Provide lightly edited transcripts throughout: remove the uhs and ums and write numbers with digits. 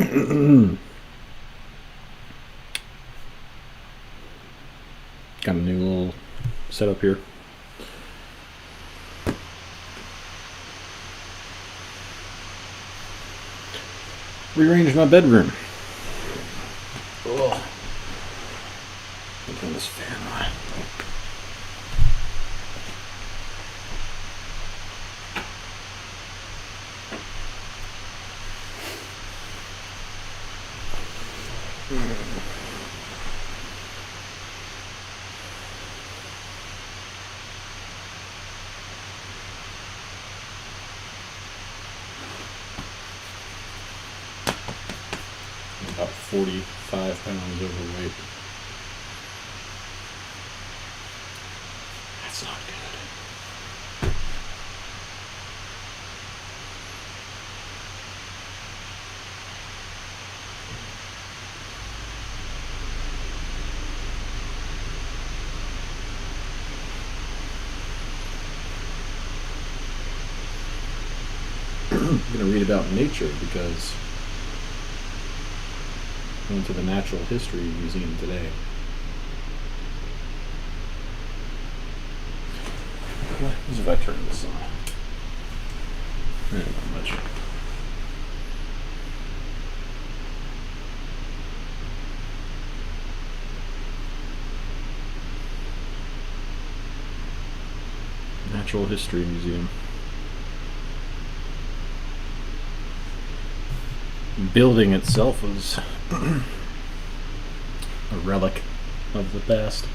Got a new little setup here. Rearranged my bedroom. Oh, turn this fan on. About 45 pounds overweight. That's not good. I'm going to read about nature because I went to the Natural History Museum today. What happens if I turn this on? Not much. Natural History Museum. The building itself was a relic of the past.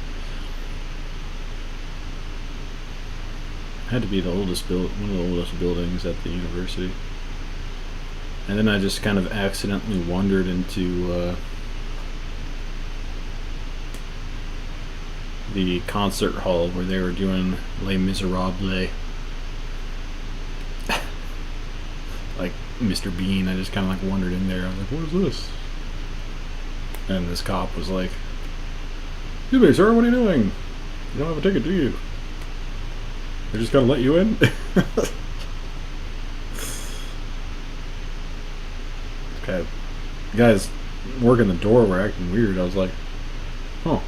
Had to be the oldest one of the oldest buildings at the university. And then I just kind of accidentally wandered into the concert hall where they were doing Les Miserables. Like Mr. Bean, I just kind of like wandered in there. I was like, what is this? And this cop was like, excuse me, sir, what are you doing? You don't have a ticket, do you? They're just gonna let you in? Okay. The guys working the door were acting weird. I was like, oh.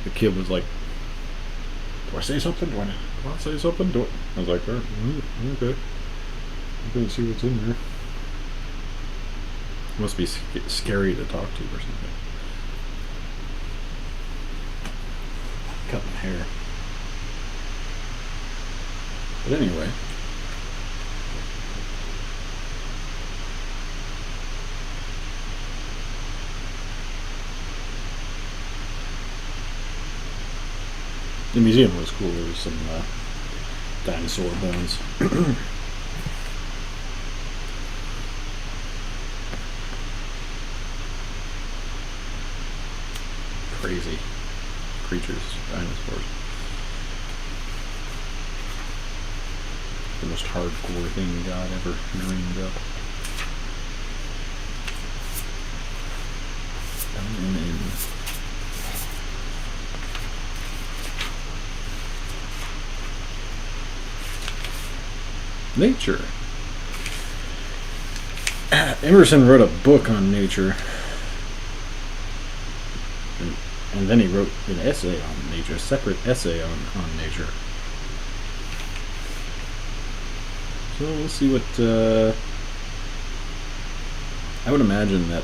The kid was like, do I say something? Do I say something? I was like, okay. I'm gonna see what's in there. Must be scary to talk to or something. Cutting hair. But anyway. The museum was cool. There was some dinosaur bones. Crazy creatures, dinosaurs. The most hardcore thing God ever dreamed up. Nature. Emerson wrote a book on nature. And then he wrote an essay on nature, a separate essay on nature. So we'll see what, I would imagine that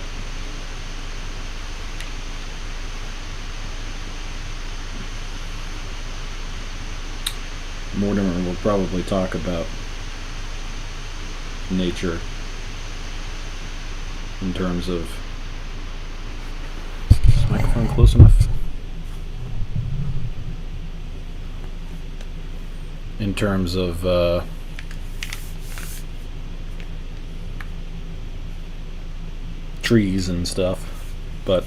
Mortimer will probably talk about nature in terms of... Is this microphone close enough? In terms of trees and stuff, but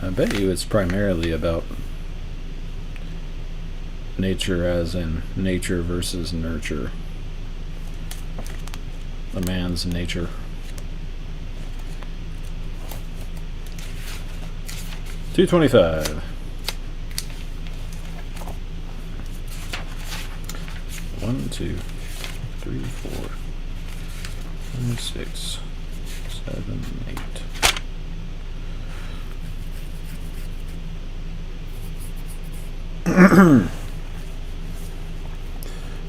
I bet you it's primarily about nature as in nature versus nurture. A man's nature. $2.25. 1, 2, 3, 4. 6, 7, 8.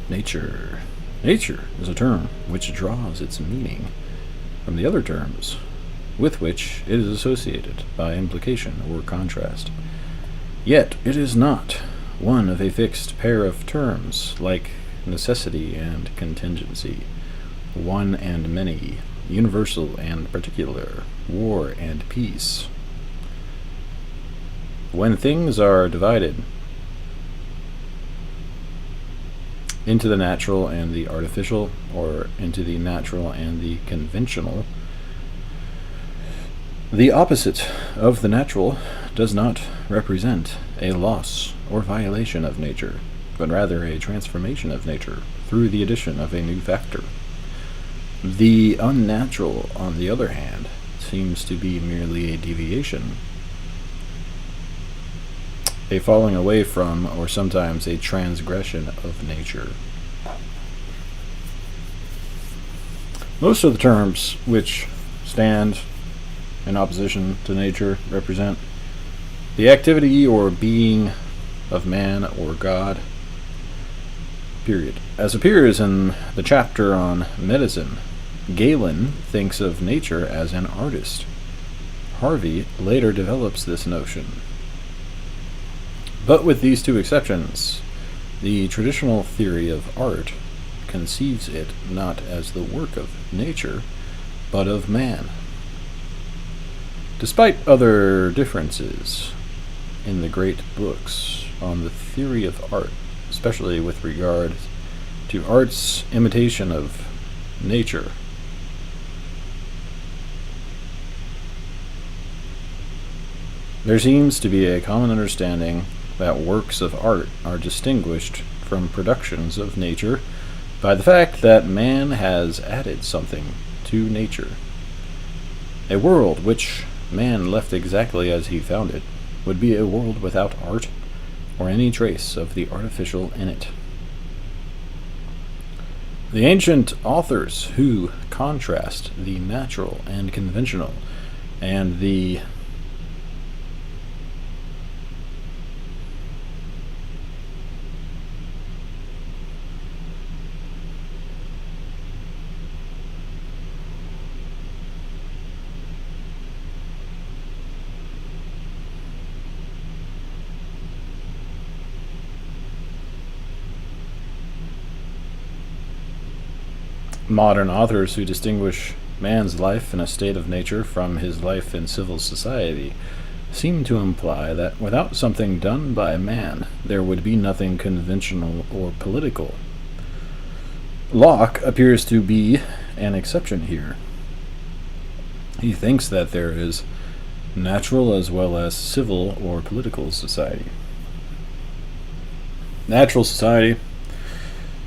Nature. Nature is a term which draws its meaning from the other terms with which it is associated by implication or contrast. Yet it is not one of a fixed pair of terms like necessity and contingency, one and many, universal and particular, war and peace. When things are divided into the natural and the artificial, or into the natural and the conventional, the opposite of the natural does not represent a loss or violation of nature, but rather a transformation of nature through the addition of a new factor. The unnatural, on the other hand, seems to be merely a deviation, a falling away from, or sometimes a transgression of nature. Most of the terms which stand in opposition to nature represent the activity or being of man or God, period. As appears in the chapter on medicine, Galen thinks of nature as an artist. Harvey later develops this notion. But with these two exceptions, the traditional theory of art conceives it not as the work of nature, but of man. Despite other differences in the great books on the theory of art, especially with regard to art's imitation of nature, there seems to be a common understanding that works of art are distinguished from productions of nature by the fact that man has added something to nature. A world which man left exactly as he found it would be a world without art or any trace of the artificial in it. The ancient authors who contrast the natural and conventional and the modern authors who distinguish man's life in a state of nature from his life in civil society seem to imply that without something done by man, there would be nothing conventional or political. Locke appears to be an exception here. He thinks that there is natural as well as civil or political society. Natural society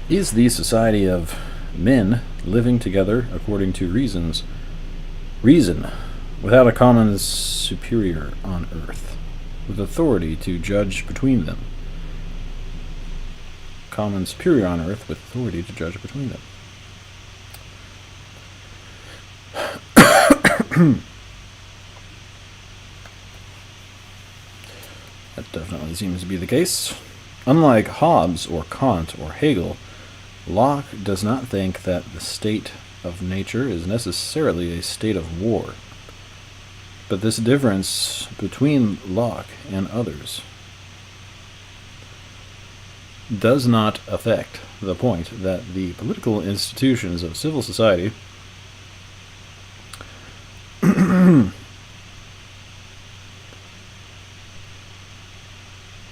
is the society of men living together according to reason, without a common superior on earth, with authority to judge between them. Common superior on earth with authority to judge between them. That definitely seems to be the case. Unlike Hobbes or Kant or Hegel, Locke does not think that the state of nature is necessarily a state of war. But this difference between Locke and others does not affect the point that the political institutions of civil society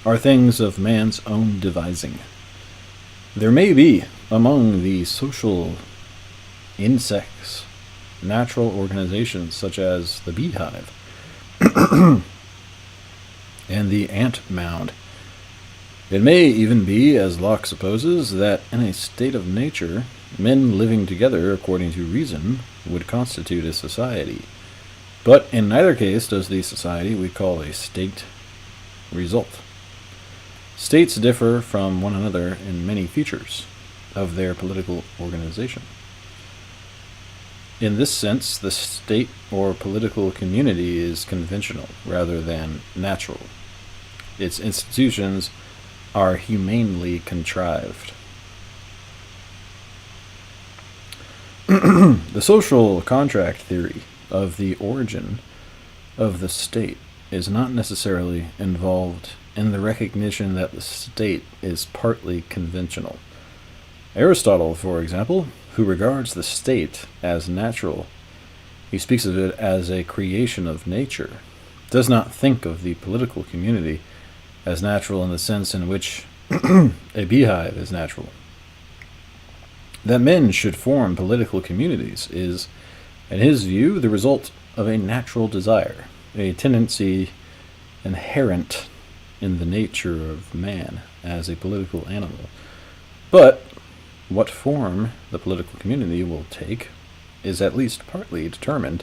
are things of man's own devising. There may be, among the social insects, natural organizations such as the beehive and the ant mound. It may even be, as Locke supposes, that in a state of nature, men living together according to reason would constitute a society. But in neither case does the society we call a state result. States differ from one another in many features of their political organization. In this sense, the state or political community is conventional rather than natural. Its institutions are humanely contrived. The social contract theory of the origin of the state is not necessarily involved in the recognition that the state is partly conventional. Aristotle, for example, who regards the state as natural, he speaks of it as a creation of nature, does not think of the political community as natural in the sense in which a beehive is natural. That men should form political communities is, in his view, the result of a natural desire, a tendency inherent in the nature of man as a political animal. But what form the political community will take is at least partly determined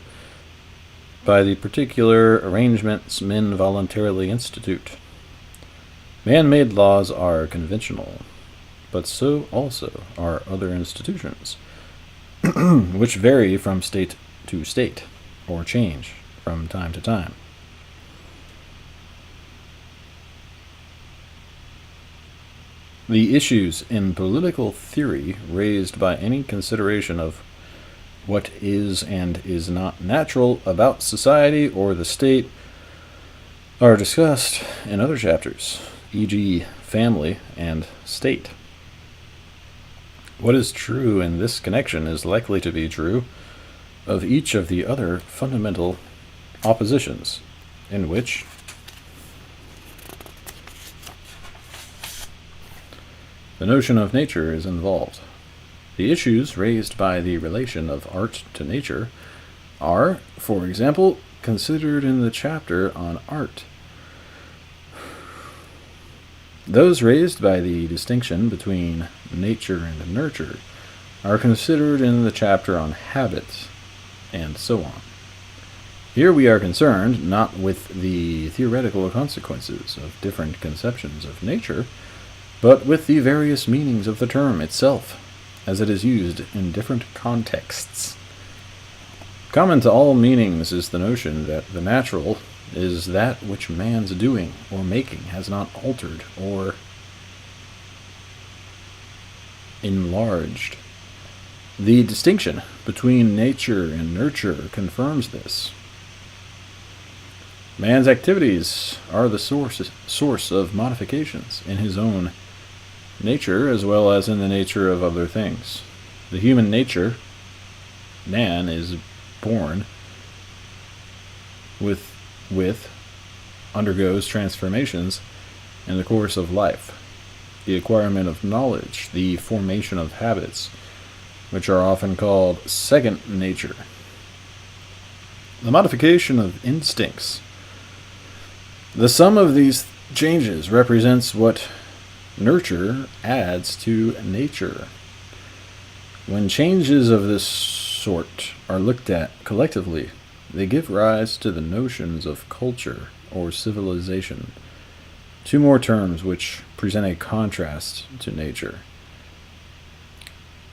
by the particular arrangements men voluntarily institute. Man-made laws are conventional, but so also are other institutions, which vary from state to state, or change from time to time. The issues in political theory raised by any consideration of what is and is not natural about society or the state are discussed in other chapters, e.g., family and state. What is true in this connection is likely to be true of each of the other fundamental oppositions in which the notion of nature is involved. The issues raised by the relation of art to nature are, for example, considered in the chapter on art. Those raised by the distinction between nature and nurture are considered in the chapter on habits, and so on. Here we are concerned not with the theoretical consequences of different conceptions of nature, but with the various meanings of the term itself, as it is used in different contexts. Common to all meanings is the notion that the natural is that which man's doing or making has not altered or enlarged. The distinction between nature and nurture confirms this. Man's activities are the source of modifications in his own nature as well as in the nature of other things. The human nature, man, is born with undergoes transformations in the course of life, the acquirement of knowledge, the formation of habits, which are often called second nature, the modification of instincts. The sum of these changes represents what nurture adds to nature. When changes of this sort are looked at collectively, they give rise to the notions of culture or civilization, two more terms which present a contrast to nature.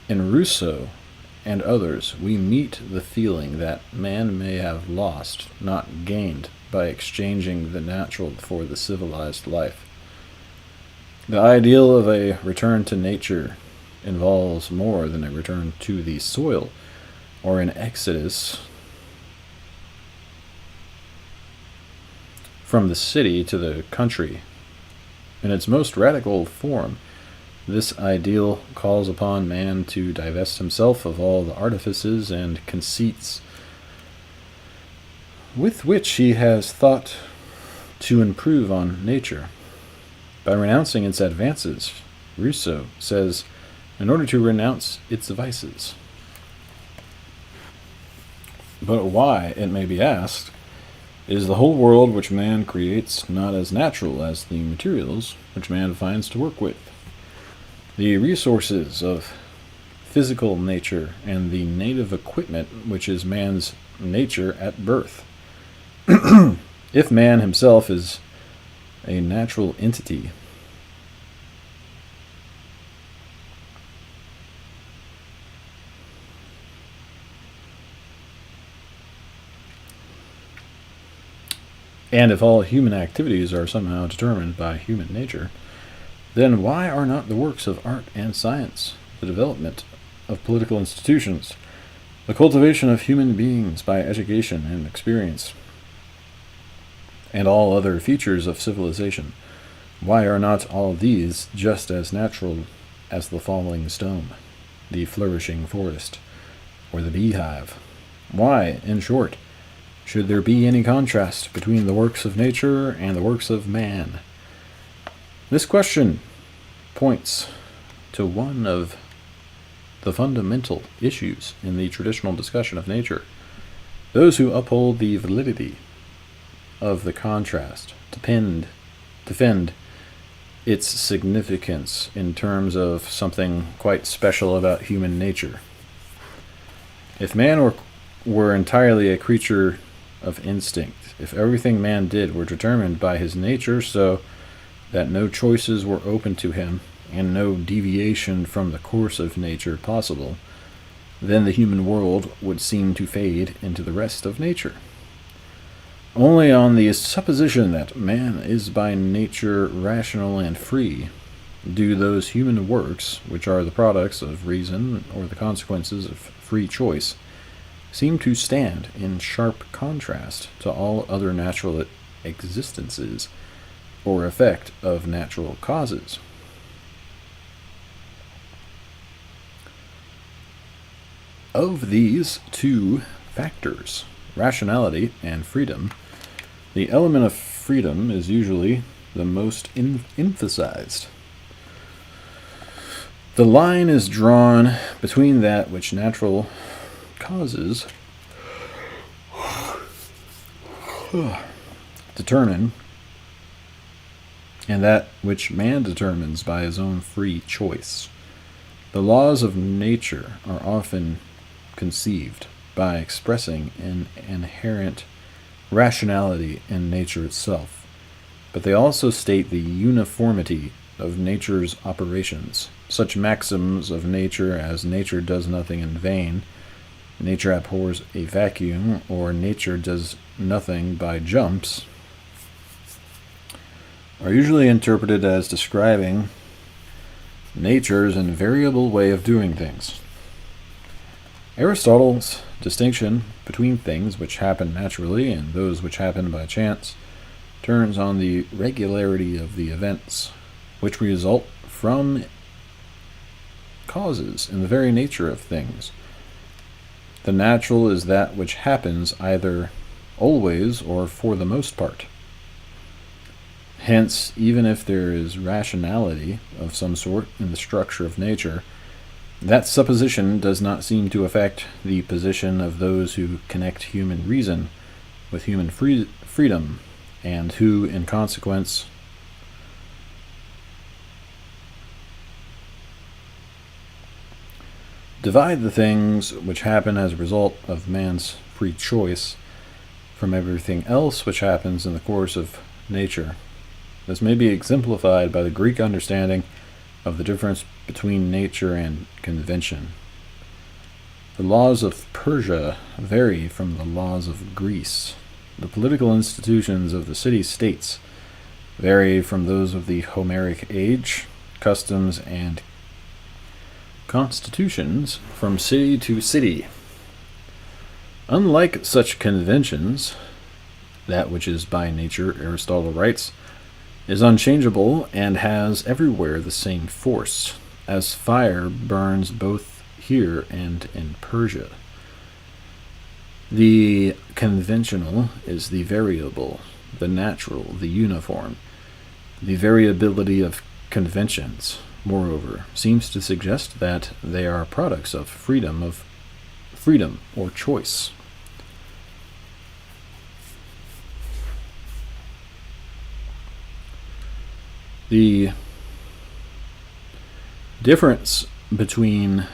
In Rousseau and others, we meet the feeling that man may have lost, not gained, by exchanging the natural for the civilized life. The ideal of a return to nature involves more than a return to the soil or an exodus from the city to the country. In its most radical form, this ideal calls upon man to divest himself of all the artifices and conceits with which he has thought to improve on nature. By renouncing its advances, Rousseau says, in order to renounce its vices. But why, it may be asked, is the whole world which man creates not as natural as the materials which man finds to work with? The resources of physical nature and the native equipment which is man's nature at birth. If man himself is a natural entity, And if all human activities are somehow determined by human nature, then why are not the works of art and science, the development of political institutions, the cultivation of human beings by education and experience, and all other features of civilization, why are not all these just as natural as the falling stone, the flourishing forest, or the beehive? Why, in short, should there be any contrast between the works of nature and the works of man? This question points to one of the fundamental issues in the traditional discussion of nature. Those who uphold the validity of the contrast defend its significance in terms of something quite special about human nature. If man were entirely a creature of instinct, if everything man did were determined by his nature so that no choices were open to him and no deviation from the course of nature possible, then the human world would seem to fade into the rest of nature. Only on the supposition that man is by nature rational and free do those human works, which are the products of reason or the consequences of free choice, seem to stand in sharp contrast to all other natural existences or effect of natural causes. Of these two factors, rationality and freedom, the element of freedom is usually the most emphasized. The line is drawn between that which natural causes determine and that which man determines by his own free choice. The laws of nature are often conceived by expressing an inherent rationality in nature itself, but they also state the uniformity of nature's operations. Such maxims of nature as nature does nothing in vain, nature abhors a vacuum, or nature does nothing by jumps, are usually interpreted as describing nature's invariable way of doing things. Aristotle's distinction between things which happen naturally and those which happen by chance turns on the regularity of the events which result from causes in the very nature of things. The natural is that which happens either always or for the most part. Hence, even if there is rationality of some sort in the structure of nature, that supposition does not seem to affect the position of those who connect human reason with human freedom, and who, in consequence, divide the things which happen as a result of man's free choice from everything else which happens in the course of nature. This may be exemplified by the Greek understanding of the difference between nature and convention. The laws of Persia vary from the laws of Greece. The political institutions of the city-states vary from those of the Homeric age. Customs and constitutions from city to city. Unlike such conventions, that which is by nature, Aristotle writes, is unchangeable and has everywhere the same force, as fire burns both here and in Persia. The conventional is the variable, the natural, the uniform. The variability of conventions, moreover, seems to suggest that they are products of freedom or choice. The difference between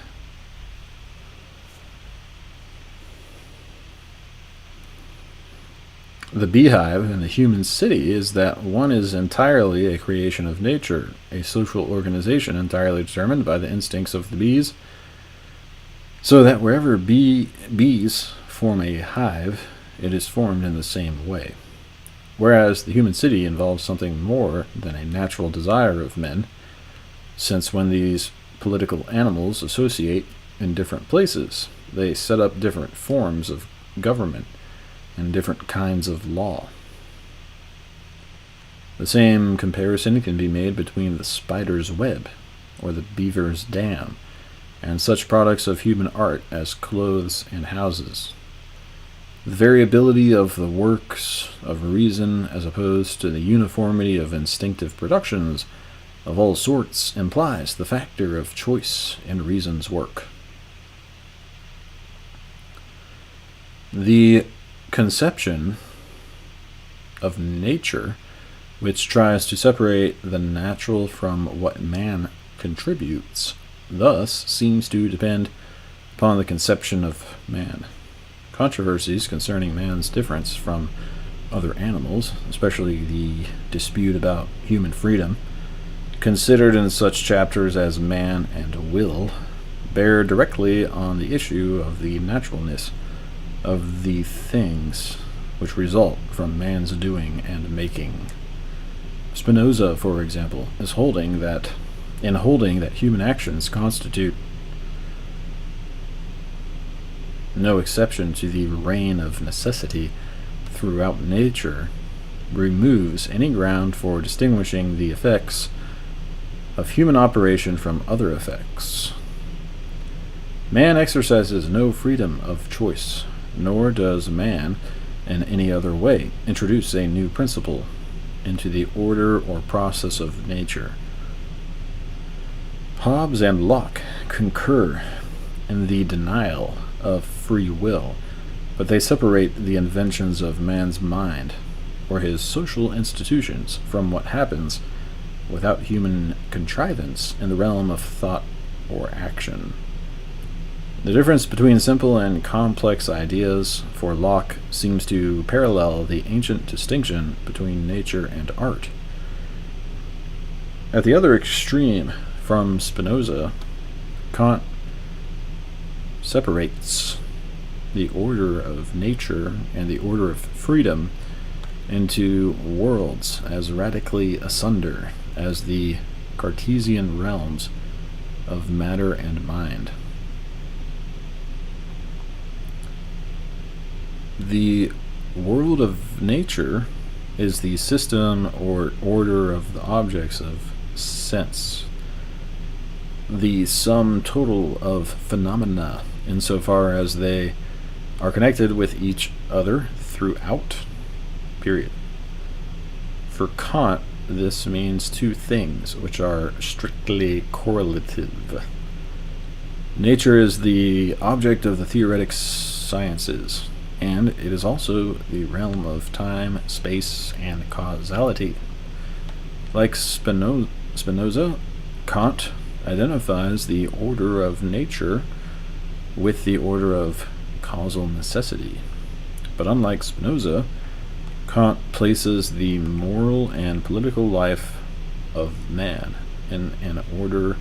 the beehive and the human city is that one is entirely a creation of nature, a social organization entirely determined by the instincts of the bees, so that wherever bees form a hive, it is formed in the same way. whereas the human city involves something more than a natural desire of men, since when these political animals associate in different places, they set up different forms of government and different kinds of law. The same comparison can be made between the spider's web or the beaver's dam and such products of human art as clothes and houses. The variability of the works of reason as opposed to the uniformity of instinctive productions of all sorts implies the factor of choice in reason's work. The conception of nature, which tries to separate the natural from what man contributes, thus seems to depend upon the conception of man. Controversies concerning man's difference from other animals, especially the dispute about human freedom, considered in such chapters as Man and Will, bear directly on the issue of the naturalness of the things which result from man's doing and making. Spinoza, for example, is holding that human actions constitute no exception to the reign of necessity throughout nature, removes any ground for distinguishing the effects of human operation from other effects. Man exercises no freedom of choice, nor does man, in any other way, introduce a new principle into the order or process of nature. Hobbes and Locke concur in the denial of free will, but they separate the inventions of man's mind or his social institutions from what happens without human contrivance in the realm of thought or action. The difference between simple and complex ideas for Locke seems to parallel the ancient distinction between nature and art. At the other extreme, from Spinoza, Kant separates the order of nature and the order of freedom into worlds as radically asunder as the Cartesian realms of matter and mind. The world of nature is the system or order of the objects of sense, the sum total of phenomena insofar as they are connected with each other throughout, period. For Kant, this means two things which are strictly correlative. Nature is the object of the theoretic sciences, and it is also the realm of time, space, and causality. Like Spinoza, Kant identifies the order of nature with the order of causal necessity. But unlike Spinoza, Kant places the moral and political life of man in an order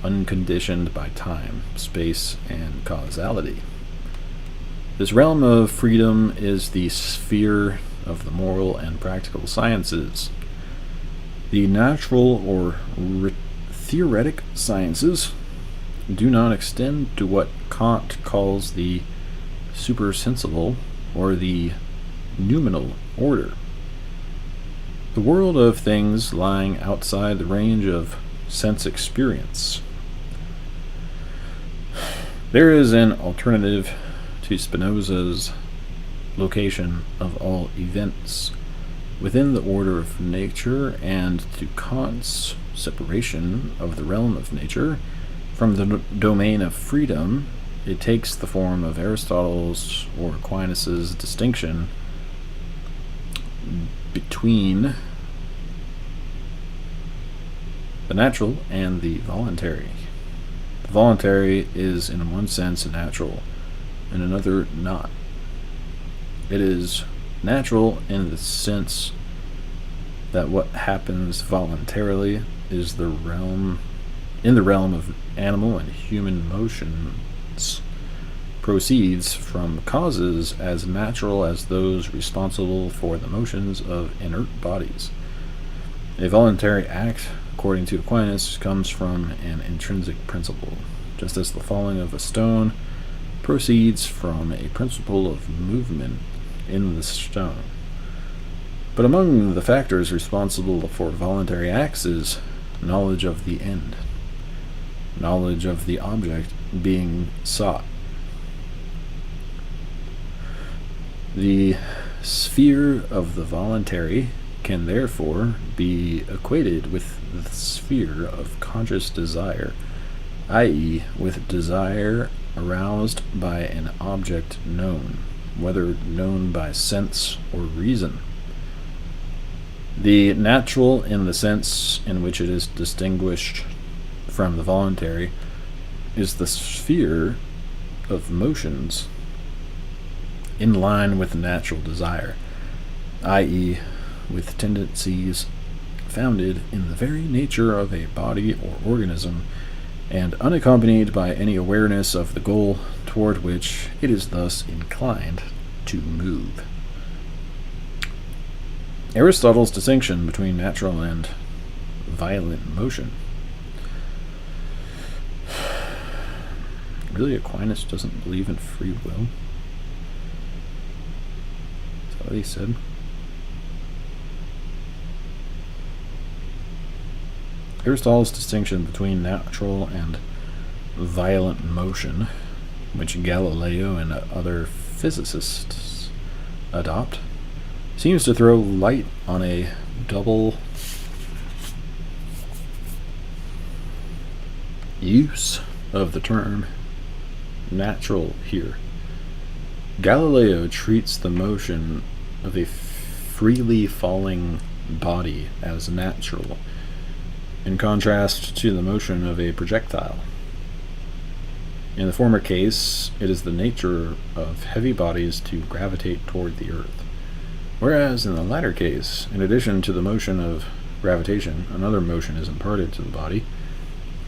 unconditioned by time, space, and causality. This realm of freedom is the sphere of the moral and practical sciences. The natural or theoretic sciences do not extend to what Kant calls the supersensible or the noumenal order, the world of things lying outside the range of sense experience. There is an alternative to Spinoza's location of all events within the order of nature, and to Kant's separation of the realm of nature from the domain of freedom. It takes the form of Aristotle's or Aquinas' distinction between the natural and the voluntary. The voluntary is in one sense natural, in another not. It is natural in the sense that what happens voluntarily is in the realm of animal and human motions, proceeds from causes as natural as those responsible for the motions of inert bodies. A voluntary act, according to Aquinas, comes from an intrinsic principle, just as the falling of a stone proceeds from a principle of movement in the stone. But among the factors responsible for voluntary acts is knowledge of the end, knowledge of the object being sought. The sphere of the voluntary can therefore be equated with the sphere of conscious desire, i.e., with desire aroused by an object known, whether known by sense or reason. The natural, in the sense in which it is distinguished from the voluntary, is the sphere of motions in line with natural desire, i.e., with tendencies founded in the very nature of a body or organism, and unaccompanied by any awareness of the goal toward which it is thus inclined to move. Aristotle's distinction between natural and violent motion. Really, Aquinas doesn't believe in free will? Is that what he said? Aristotle's distinction between natural and violent motion, which Galileo and other physicists adopt, seems to throw light on a double use of the term natural here. Galileo treats the motion of a freely falling body as natural, in contrast to the motion of a projectile. In the former case, it is the nature of heavy bodies to gravitate toward the earth, whereas in the latter case, in addition to the motion of gravitation, another motion is imparted to the body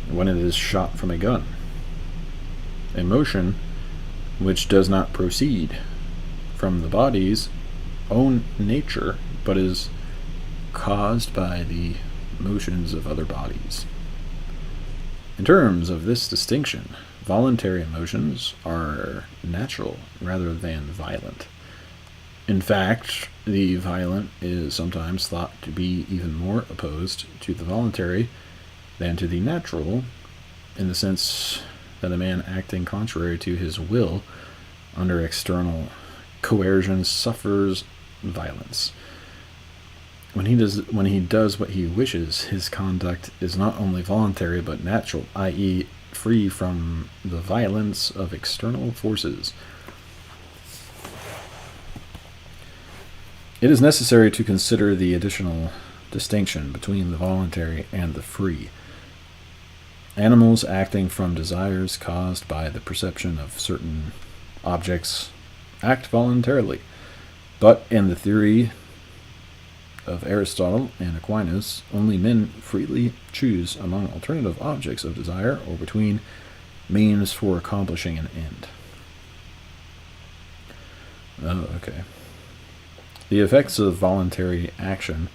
when it is shot from a gun, a motion which does not proceed from the body's own nature, but is caused by the motions of other bodies. In terms of this distinction, voluntary emotions are natural rather than violent. In fact, the violent is sometimes thought to be even more opposed to the voluntary than to the natural, in the sense that a man acting contrary to his will under external coercion suffers violence. When he does what he wishes, his conduct is not only voluntary but natural, i.e., free from the violence of external forces. It is necessary to consider the additional distinction between the voluntary and the free. Animals acting from desires caused by the perception of certain objects act voluntarily, but in the theory of Aristotle and Aquinas, only men freely choose among alternative objects of desire or between means for accomplishing an end. Oh, okay. The effects of voluntary action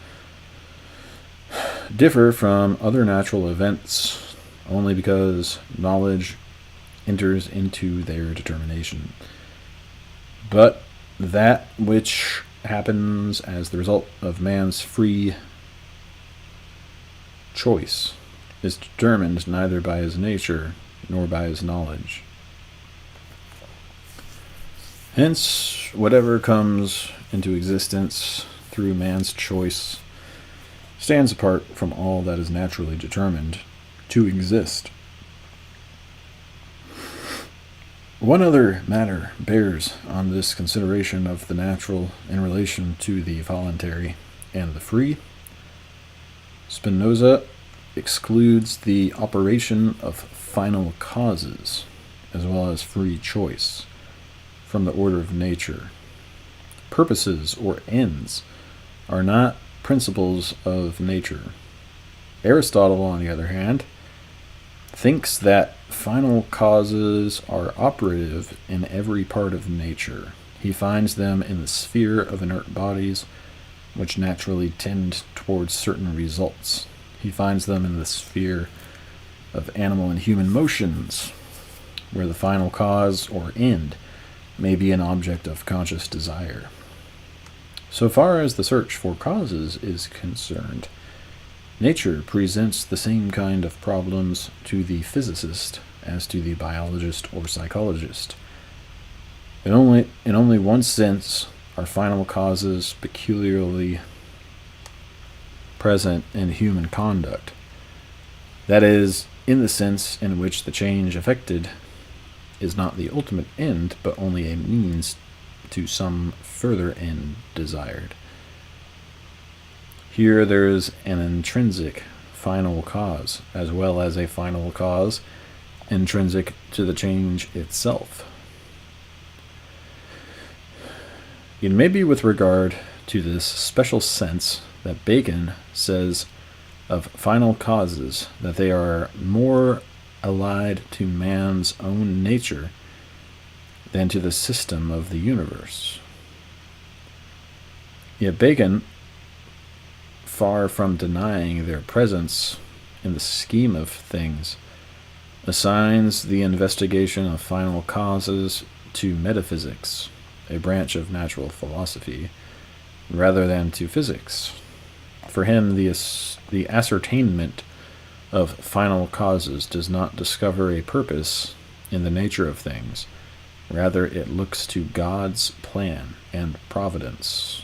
differ from other natural events only because knowledge enters into their determination. But that which happens as the result of man's free choice is determined neither by his nature nor by his knowledge. Hence, whatever comes into existence through man's choice stands apart from all that is naturally determined to exist. One other matter bears on this consideration of the natural in relation to the voluntary and the free. Spinoza excludes the operation of final causes, as well as free choice, from the order of nature. Purposes or ends are not principles of nature. Aristotle, on the other hand, thinks that final causes are operative in every part of nature. He finds them in the sphere of inert bodies, which naturally tend towards certain results. He finds them in the sphere of animal and human motions, where the final cause or end may be an object of conscious desire. So far as the search for causes is concerned, nature presents the same kind of problems to the physicist as to the biologist or psychologist. In only one sense are final causes peculiarly present in human conduct. That is, in the sense in which the change effected is not the ultimate end, but only a means to some further end desired. Here there is an intrinsic final cause, as well as a final cause intrinsic to the change itself. It may be with regard to this special sense that Bacon says of final causes that they are more allied to man's own nature than to the system of the universe. Yet Bacon, far from denying their presence in the scheme of things, assigns the investigation of final causes to metaphysics, a branch of natural philosophy, rather than to physics. For him, the ascertainment of final causes does not discover a purpose in the nature of things. Rather, it looks to God's plan and providence.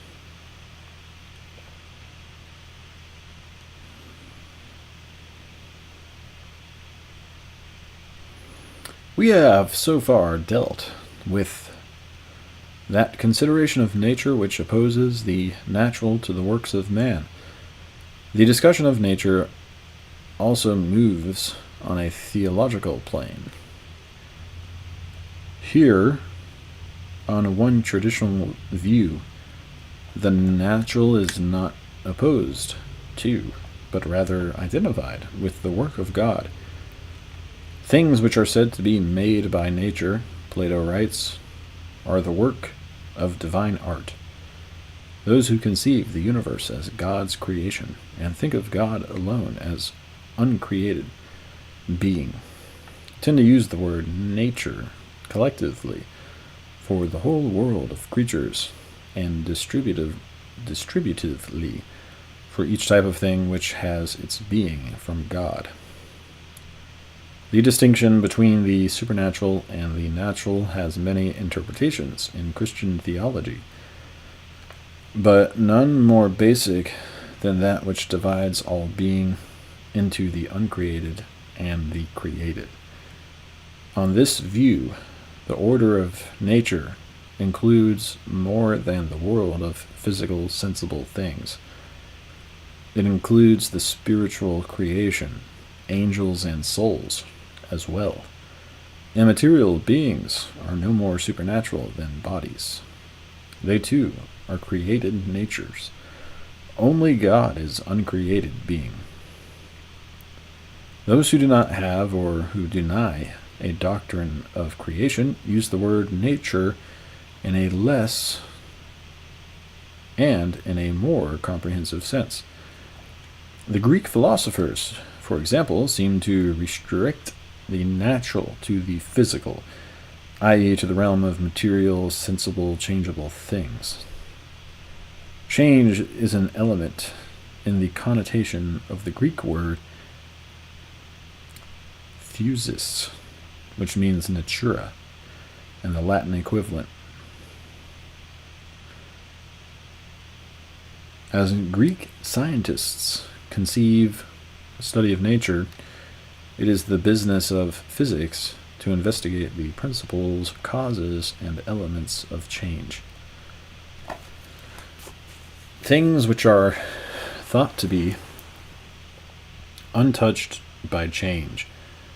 We have so far dealt with that consideration of nature which opposes the natural to the works of man. The discussion of nature also moves on a theological plane. Here, on one traditional view, the natural is not opposed to, but rather identified with the work of God. Things which are said to be made by nature, Plato writes, are the work of divine art. Those who conceive the universe as God's creation and think of God alone as uncreated being tend to use the word nature collectively for the whole world of creatures and distributively for each type of thing which has its being from God. The distinction between the supernatural and the natural has many interpretations in Christian theology, but none more basic than that which divides all being into the uncreated and the created. On this view, the order of nature includes more than the world of physical, sensible things. It includes the spiritual creation, angels and souls, as well. Immaterial beings are no more supernatural than bodies. They too are created natures. Only God is uncreated being. Those who do not have or who deny a doctrine of creation use the word nature in a less and in a more comprehensive sense. The Greek philosophers, for example, seem to restrict the natural to the physical, i.e., to the realm of material, sensible, changeable things. Change is an element in the connotation of the Greek word physis, which means natura, and the Latin equivalent. As Greek scientists conceive the study of nature, it is the business of physics to investigate the principles, causes, and elements of change. Things which are thought to be untouched by change,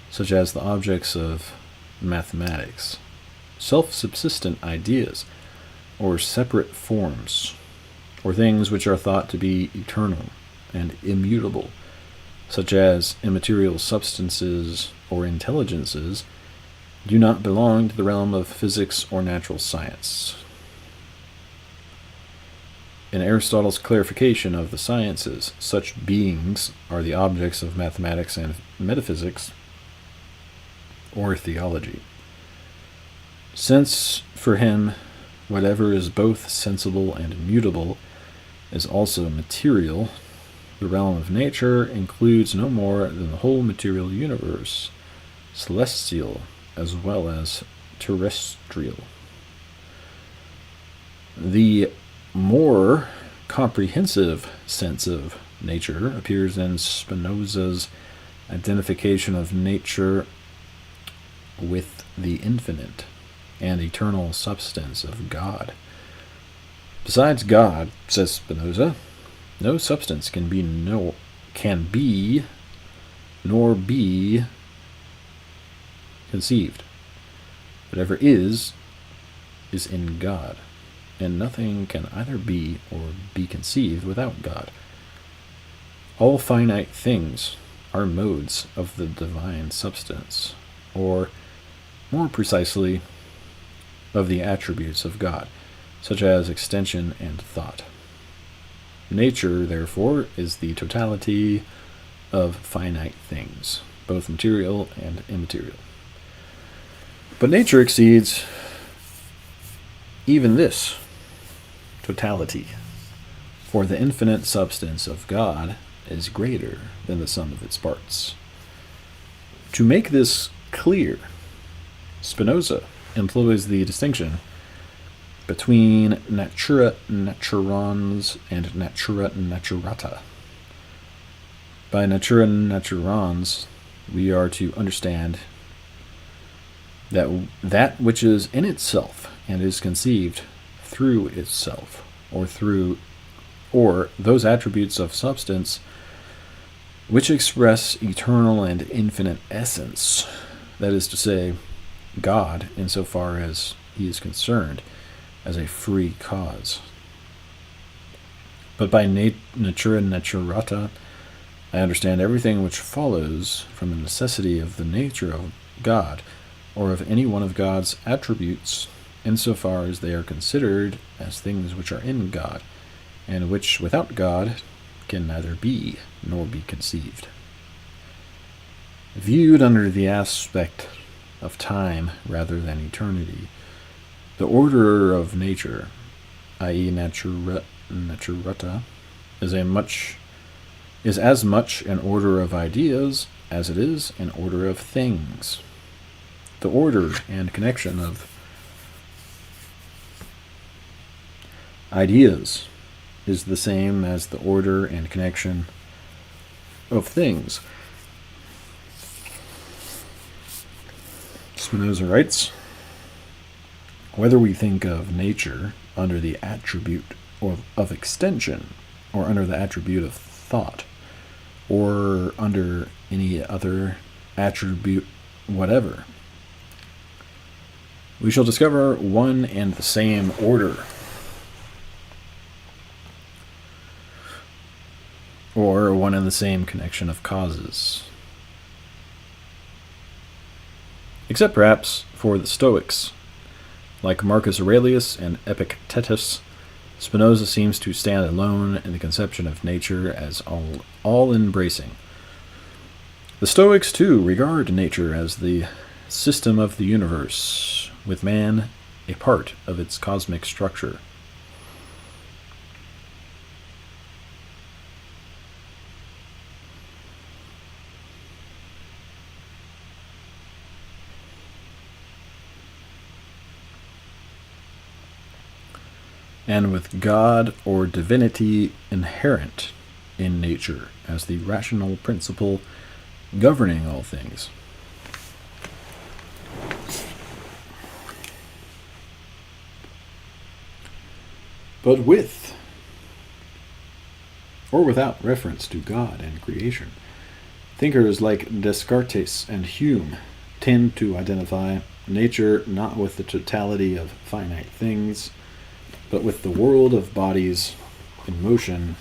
such as the objects of mathematics, self-subsistent ideas, or separate forms, or things which are thought to be eternal and immutable, such as immaterial substances or intelligences, do not belong to the realm of physics or natural science. In Aristotle's clarification of the sciences, such beings are the objects of mathematics and metaphysics, or theology. Since, for him, whatever is both sensible and immutable is also material, the realm of nature includes no more than the whole material universe, celestial as well as terrestrial. The more comprehensive sense of nature appears in Spinoza's identification of nature with the infinite and eternal substance of God. Besides God, says Spinoza, no substance can be nor be conceived. Whatever is in God, and nothing can either be or be conceived without God. All finite things are modes of the divine substance, or, more precisely, of the attributes of God, such as extension and thought. Nature, therefore, is the totality of finite things, both material and immaterial. But nature exceeds even this totality, for the infinite substance of God is greater than the sum of its parts. To make this clear, Spinoza employs the distinction between natura naturans and natura naturata. By natura naturans, we are to understand that which is in itself and is conceived through itself, or those attributes of substance which express eternal and infinite essence, that is to say, God, insofar as he is concerned, as a free cause. But by natura naturata, I understand everything which follows from the necessity of the nature of God, or of any one of God's attributes, insofar as they are considered as things which are in God, and which without God can neither be nor be conceived. Viewed under the aspect of time rather than eternity, the order of nature, i.e. naturata, is as much an order of ideas as it is an order of things. The order and connection of ideas is the same as the order and connection of things. Spinoza writes, whether we think of nature under the attribute of extension, or under the attribute of thought, or under any other attribute whatever, we shall discover one and the same order, or one and the same connection of causes. Except perhaps for the Stoics. Like Marcus Aurelius and Epictetus, Spinoza seems to stand alone in the conception of nature as all-embracing. The Stoics, too, regard nature as the system of the universe, with man a part of its cosmic structure. And with God or divinity inherent in nature as the rational principle governing all things. But with or without reference to God and creation, thinkers like Descartes and Hume tend to identify nature not with the totality of finite things, but with the world of bodies in motion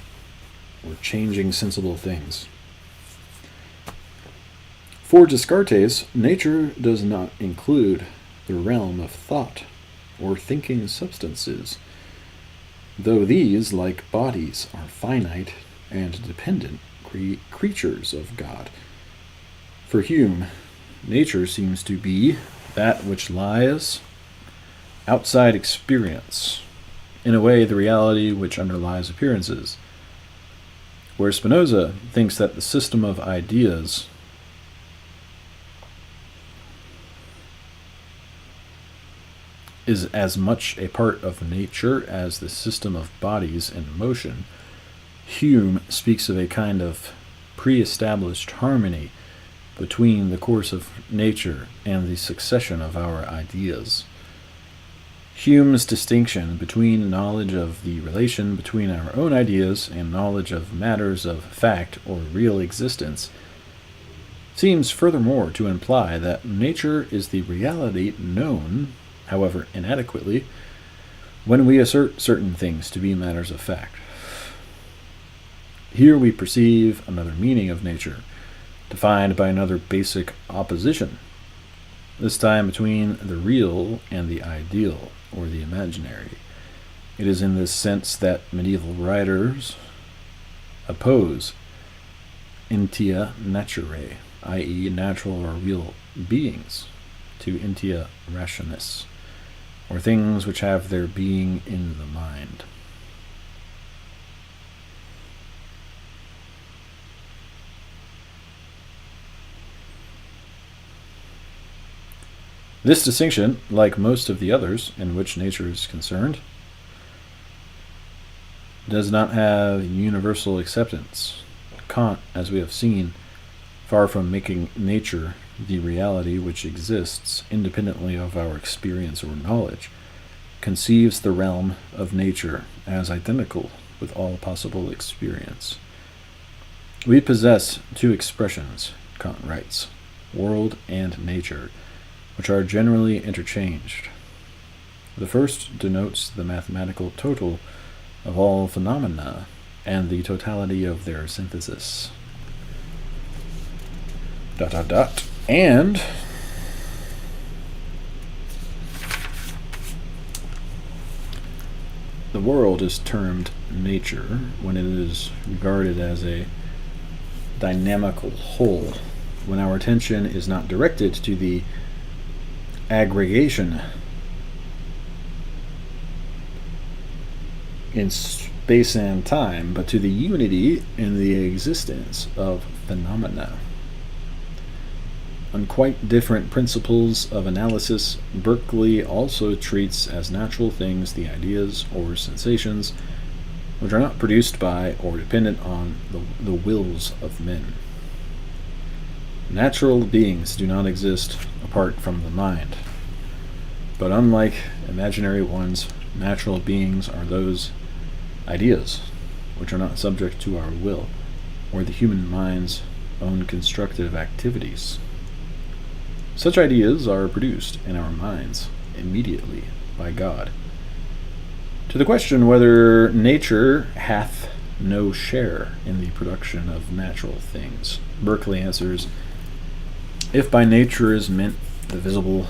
or changing sensible things. For Descartes, nature does not include the realm of thought or thinking substances, though these, like bodies, are finite and dependent creatures of God. For Hume, nature seems to be that which lies outside experience, in a way the reality which underlies appearances, where Spinoza thinks that the system of ideas is as much a part of nature as the system of bodies in motion. Hume speaks of a kind of pre-established harmony between the course of nature and the succession of our ideas. Hume's distinction between knowledge of the relation between our own ideas and knowledge of matters of fact or real existence seems furthermore to imply that nature is the reality known, however inadequately, when we assert certain things to be matters of fact. Here we perceive another meaning of nature, defined by another basic opposition, this time between the real and the ideal, or the imaginary. It is in this sense that medieval writers oppose entia naturae, i.e. natural or real beings, to entia rationis, or things which have their being in the mind. This distinction, like most of the others in which nature is concerned, does not have universal acceptance. Kant, as we have seen, far from making nature the reality which exists independently of our experience or knowledge, conceives the realm of nature as identical with all possible experience. We possess two expressions, Kant writes, world and nature, which are generally interchanged. The first denotes the mathematical total of all phenomena and the totality of their synthesis. And the world is termed nature when it is regarded as a dynamical whole, when our attention is not directed to the aggregation in space and time, but to the unity in the existence of phenomena. On quite different principles of analysis, Berkeley also treats as natural things the ideas or sensations which are not produced by or dependent on the wills of men. Natural beings do not exist apart from the mind, but unlike imaginary ones, natural beings are those ideas which are not subject to our will or the human mind's own constructive activities. Such ideas are produced in our minds immediately by God. To the question whether nature hath no share in the production of natural things, Berkeley answers, if by nature is meant the visible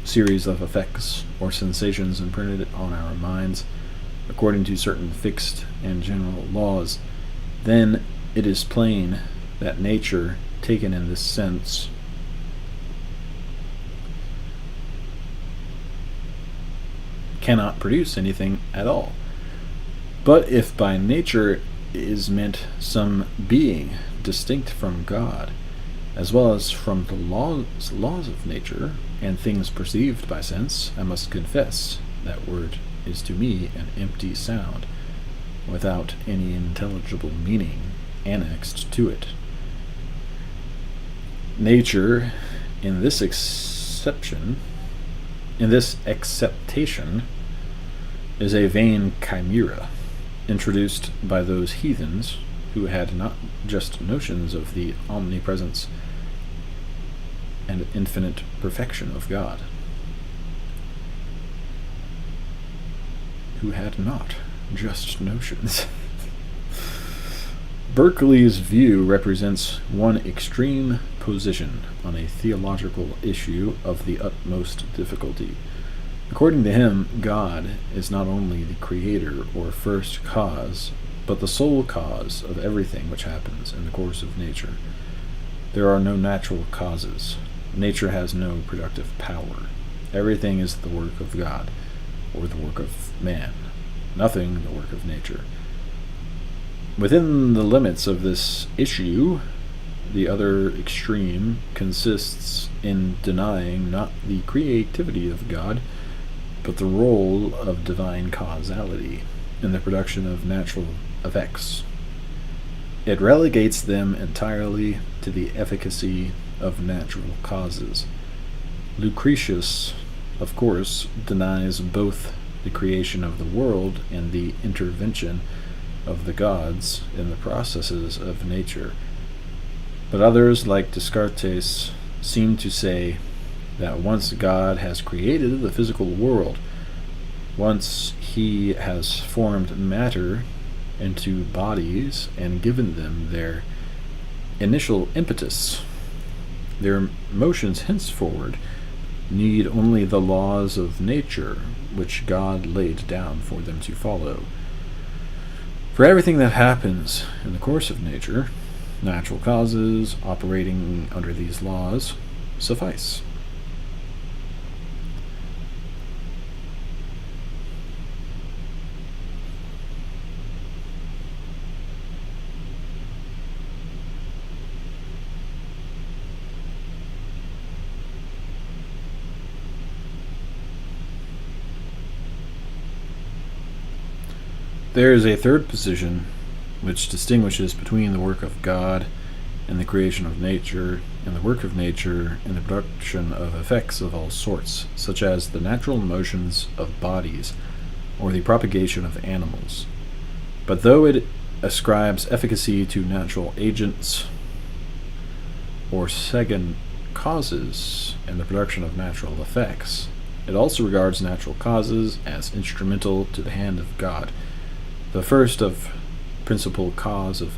series of effects or sensations imprinted on our minds according to certain fixed and general laws, then it is plain that nature, taken in this sense, cannot produce anything at all. But if by nature is meant some being distinct from God, as well as from the laws of nature and things perceived by sense, I must confess that word is to me an empty sound, without any intelligible meaning annexed to it. Nature, in this acceptation, is a vain chimera, introduced by those heathens who had not just notions of the omnipresence and infinite perfection of God, who had not just notions, Berkeley's view represents one extreme position on a theological issue of the utmost difficulty. According to him, God is not only the creator or first cause, but the sole cause of everything which happens in the course of nature. There are no natural causes. Nature has no productive power. Everything is the work of God, or the work of man, nothing the work of nature. Within the limits of this issue, the other extreme consists in denying not the creativity of God, but the role of divine causality in the production of natural effects. It relegates them entirely to the efficacy of natural causes. Lucretius, of course, denies both the creation of the world and the intervention of the gods in the processes of nature. But others, like Descartes, seem to say that once God has created the physical world, once he has formed matter into bodies and given them their initial impetus, their motions henceforward need only the laws of nature which God laid down for them to follow. For everything that happens in the course of nature, natural causes operating under these laws suffice. There is a third position which distinguishes between the work of God and the creation of nature, and the work of nature and the production of effects of all sorts, such as the natural motions of bodies or the propagation of animals. But though it ascribes efficacy to natural agents or second causes and the production of natural effects, it also regards natural causes as instrumental to the hand of God, the first or principal cause of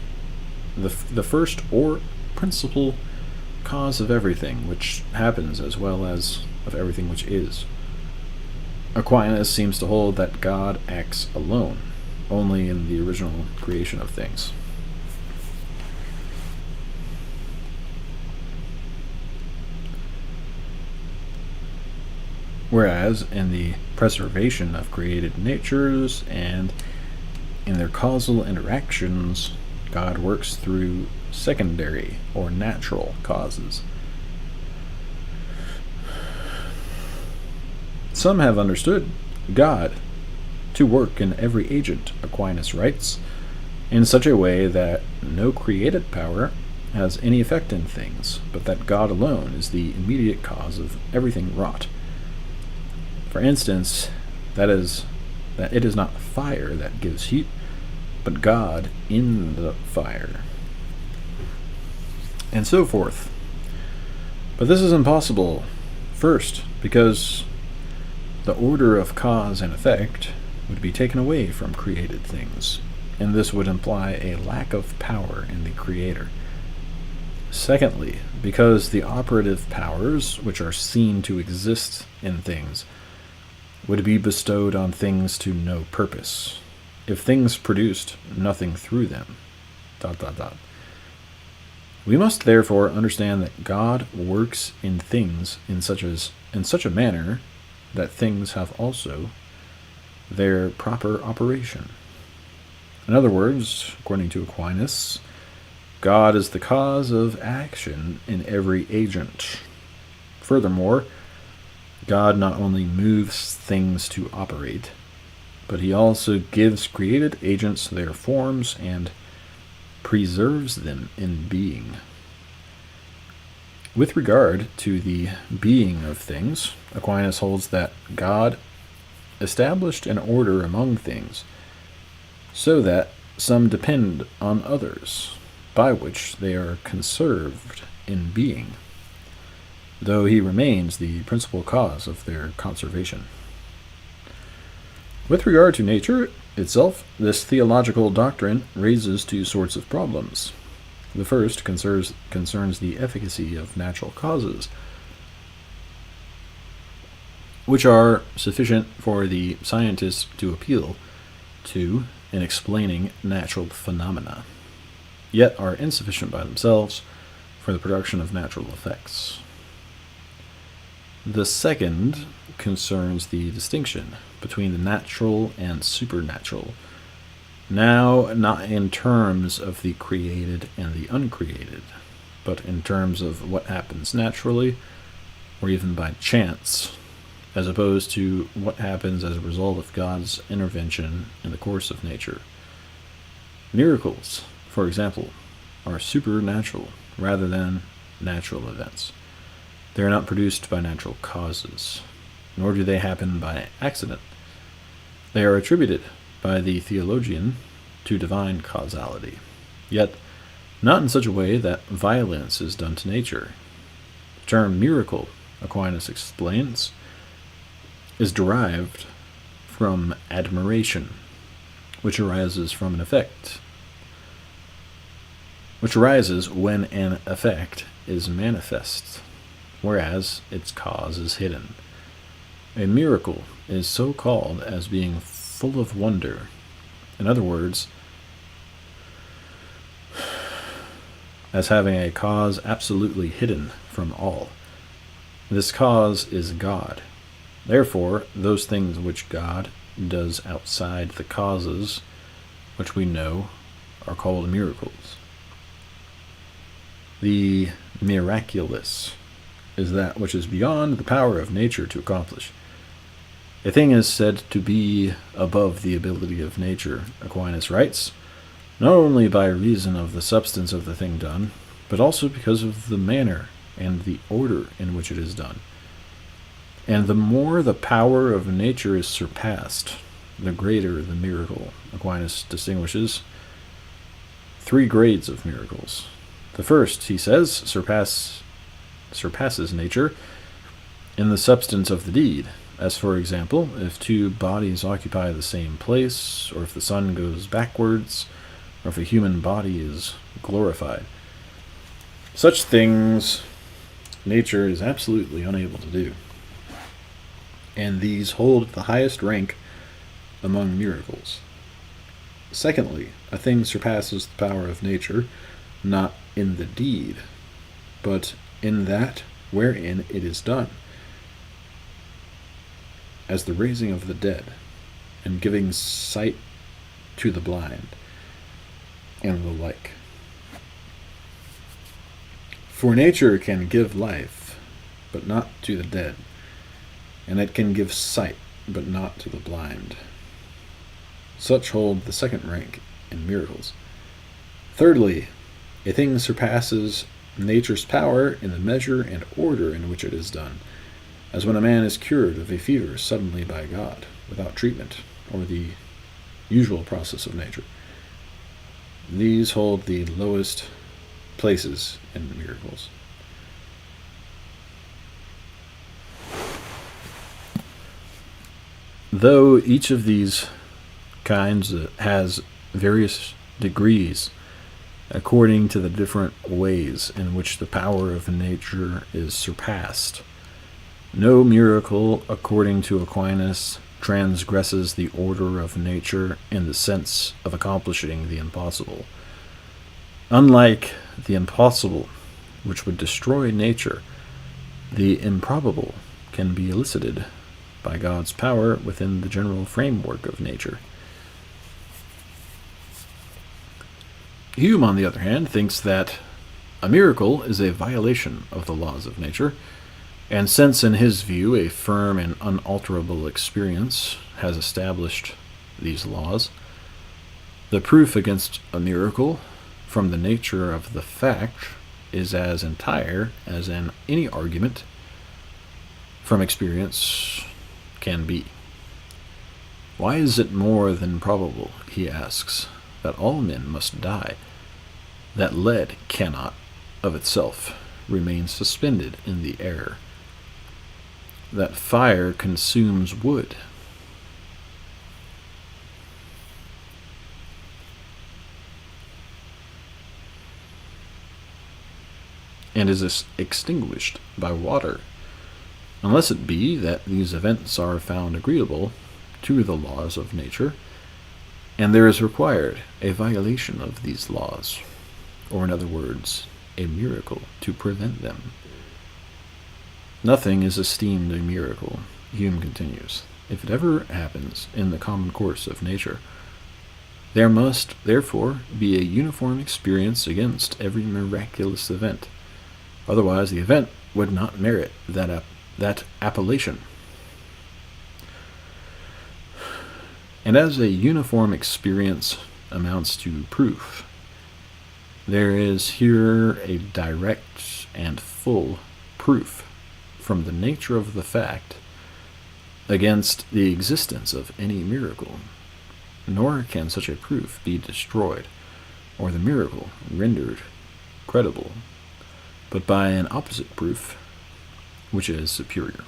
everything which happens, as well as of everything which is. Aquinas seems to hold that God acts alone, only in the original creation of things. Whereas in the preservation of created natures and in their causal interactions, God works through secondary or natural causes. Some have understood God to work in every agent, Aquinas writes, in such a way that no created power has any effect in things, but that God alone is the immediate cause of everything wrought. For instance, that it is not fire that gives heat, but God in the fire, and so forth. But this is impossible, first, because the order of cause and effect would be taken away from created things, and this would imply a lack of power in the Creator. Secondly, because the operative powers which are seen to exist in things would be bestowed on things to no purpose, if things produced nothing through them. ... We must therefore understand that God works in things in such a manner that things have also their proper operation. In other words, according to Aquinas, God is the cause of action in every agent. Furthermore, God not only moves things to operate, but he also gives created agents their forms and preserves them in being. With regard to the being of things, Aquinas holds that God established an order among things, so that some depend on others, by which they are conserved in being, though he remains the principal cause of their conservation. With regard to nature, itself, this theological doctrine raises two sorts of problems. The first concerns the efficacy of natural causes, which are sufficient for the scientist to appeal to in explaining natural phenomena, yet are insufficient by themselves for the production of natural effects. The second concerns the distinction between the natural and supernatural, now not in terms of the created and the uncreated, but in terms of what happens naturally or even by chance, as opposed to what happens as a result of God's intervention in the course of nature. Miracles, for example, are supernatural rather than natural events. They are not produced by natural causes, nor do they happen by accident. They are attributed by the theologian to divine causality, yet not in such a way that violence is done to nature. The term miracle, Aquinas explains, is derived from admiration, which arises from an effect, which arises when an effect is manifest, whereas its cause is hidden. A miracle is so called as being full of wonder. In other words, as having a cause absolutely hidden from all. This cause is God. Therefore, those things which God does outside the causes which we know are called miracles. The miraculous is that which is beyond the power of nature to accomplish. A thing is said to be above the ability of nature, Aquinas writes, not only by reason of the substance of the thing done, but also because of the manner and the order in which it is done. And the more the power of nature is surpassed, the greater the miracle. Aquinas distinguishes three grades of miracles. The first, he says, surpasses nature in the substance of the deed, as for example, if two bodies occupy the same place, or if the sun goes backwards, or if a human body is glorified. Such things nature is absolutely unable to do, and these hold the highest rank among miracles. Secondly, a thing surpasses the power of nature, not in the deed, but in that wherein it is done, as the raising of the dead, and giving sight to the blind, and the like. For nature can give life, but not to the dead, and it can give sight, but not to the blind. Such hold the second rank in miracles. Thirdly, a thing surpasses nature's power in the measure and order in which it is done, as when a man is cured of a fever suddenly by God, without treatment, or the usual process of nature. These hold the lowest places in miracles. Though each of these kinds has various degrees according to the different ways in which the power of nature is surpassed, no miracle, according to Aquinas, transgresses the order of nature in the sense of accomplishing the impossible. Unlike the impossible, which would destroy nature, the improbable can be elicited by God's power within the general framework of nature. Hume, on the other hand, thinks that a miracle is a violation of the laws of nature, and since in his view a firm and unalterable experience has established these laws, the proof against a miracle from the nature of the fact is as entire as any argument from experience can be. Why is it more than probable, he asks, that all men must die, that lead cannot, of itself, remain suspended in the air, that fire consumes wood, and is extinguished by water, unless it be that these events are found agreeable to the laws of nature, and there is required a violation of these laws, or in other words, a miracle to prevent them. Nothing is esteemed a miracle, Hume continues, if it ever happens in the common course of nature. There must, therefore, be a uniform experience against every miraculous event. Otherwise, the event would not merit that appellation. And as a uniform experience amounts to proof, there is here a direct and full proof from the nature of the fact against the existence of any miracle, nor can such a proof be destroyed, or the miracle rendered credible, but by an opposite proof, which is superior.